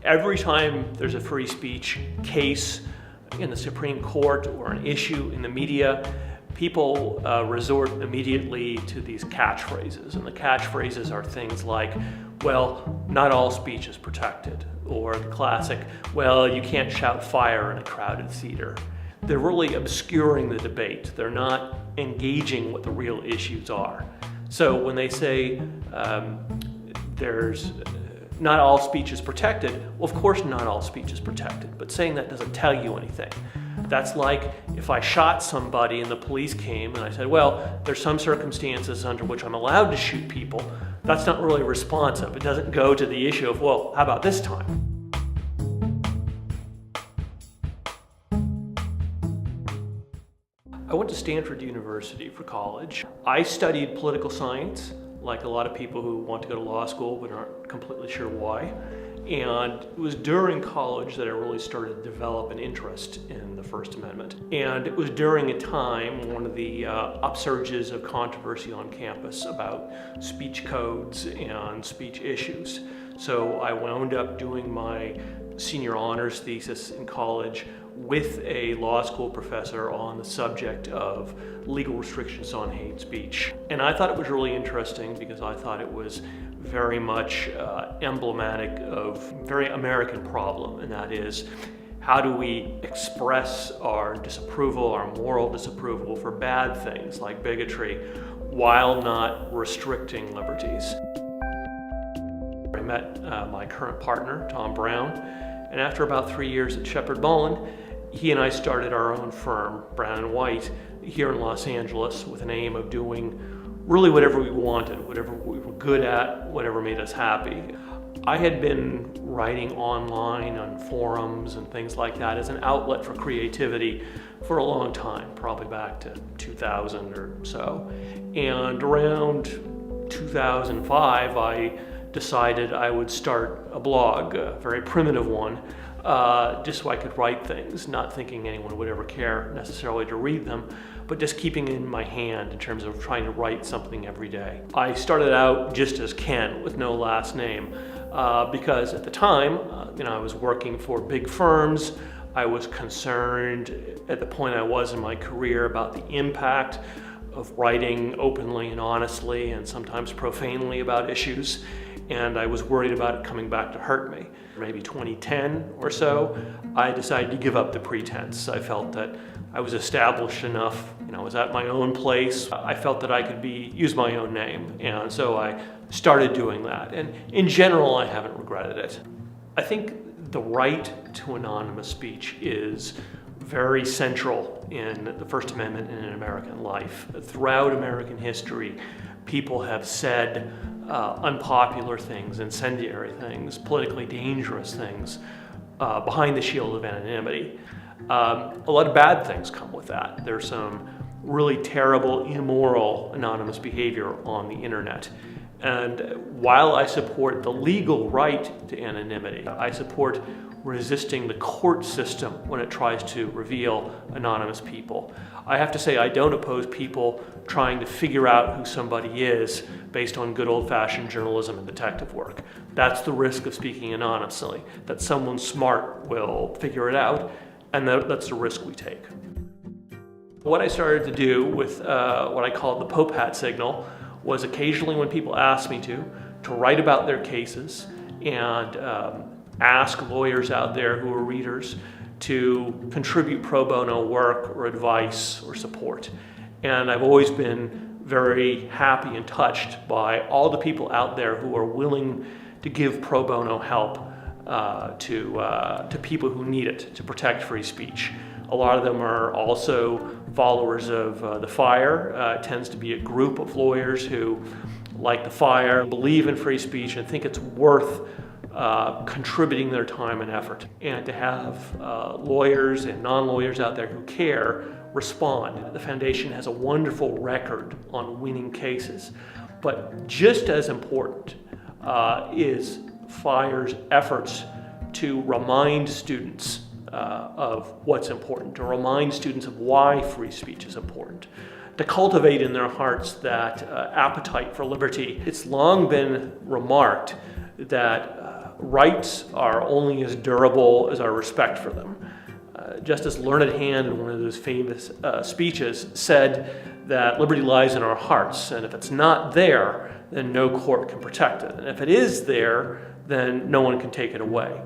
Every time there's a free speech case in the Supreme Court or an issue in the media, people resort immediately to these catchphrases. And the catchphrases are things like, well, not all speech is protected, or the classic, well, you can't shout fire in a crowded theater. They're really obscuring the debate. They're not engaging what the real issues are. So when they say there's not all speech is protected, well, of course not all speech is protected, but saying that doesn't tell you anything. That's like if I shot somebody and the police came and I said, well, there's some circumstances under which I'm allowed to shoot people. That's not really responsive. It doesn't go to the issue of, well, how about this time? I went to Stanford University for college. I studied political science, like a lot of people who want to go to law school but aren't completely sure why. And it was during college that I really started to develop an interest in the First Amendment. And it was during a time, one of the upsurges of controversy on campus about speech codes and speech issues. So I wound up doing my senior honors thesis in college with a law school professor on the subject of legal restrictions on hate speech. And I thought it was really interesting because I thought it was very much emblematic of a very American problem, and that is, how do we express our disapproval, our moral disapproval for bad things like bigotry, while not restricting liberties? I met my current partner, Tom Brown, and after about 3 years at Shepherd Mullen, he and I started our own firm, Brown & White, here in Los Angeles with an aim of doing really whatever we wanted, whatever we were good at, whatever made us happy. I had been writing online on forums and things like that as an outlet for creativity for a long time, probably back to 2000 or so. And around 2005, I decided I would start a blog, a very primitive one, just so I could write things, not thinking anyone would ever care necessarily to read them, but just keeping it in my hand in terms of trying to write something every day. I started out just as Ken with no last name because at the time, I was working for big firms. I was concerned at the point I was in my career about the impact of writing openly and honestly and sometimes profanely about issues. And I was worried about it coming back to hurt me. Maybe 2010 or so, I decided to give up the pretense. I felt that I was established enough, I was at my own place. I felt that I could use my own name, and so I started doing that. And in general, I haven't regretted it. I think the right to anonymous speech is very central in the First Amendment and in American life. Throughout American history, people have said unpopular things, incendiary things, politically dangerous things behind the shield of anonymity. A lot of bad things come with that. There's some really terrible, immoral, anonymous behavior on the internet. And while I support the legal right to anonymity, I support resisting the court system when it tries to reveal anonymous people. I have to say I don't oppose people trying to figure out who somebody is based on good old-fashioned journalism and detective work. That's the risk of speaking anonymously, that someone smart will figure it out, and that's the risk we take. What I started to do with what I call the Popehat signal was occasionally when people asked me to write about their cases and ask lawyers out there who are readers to contribute pro bono work or advice or support. And I've always been very happy and touched by all the people out there who are willing to give pro bono help to people who need it to protect free speech. A lot of them are also followers of the FIRE. It tends to be a group of lawyers who, like the FIRE, believe in free speech and think it's worth contributing their time and effort. And to have lawyers and non-lawyers out there who care respond. The foundation has a wonderful record on winning cases, but just as important is FIRE's efforts to remind students of what's important, to remind students of why free speech is important, to cultivate in their hearts that appetite for liberty. It's long been remarked that Rights are only as durable as our respect for them. Justice Learned Hand, in one of those famous speeches, said that liberty lies in our hearts, and if it's not there, then no court can protect it. And if it is there, then no one can take it away.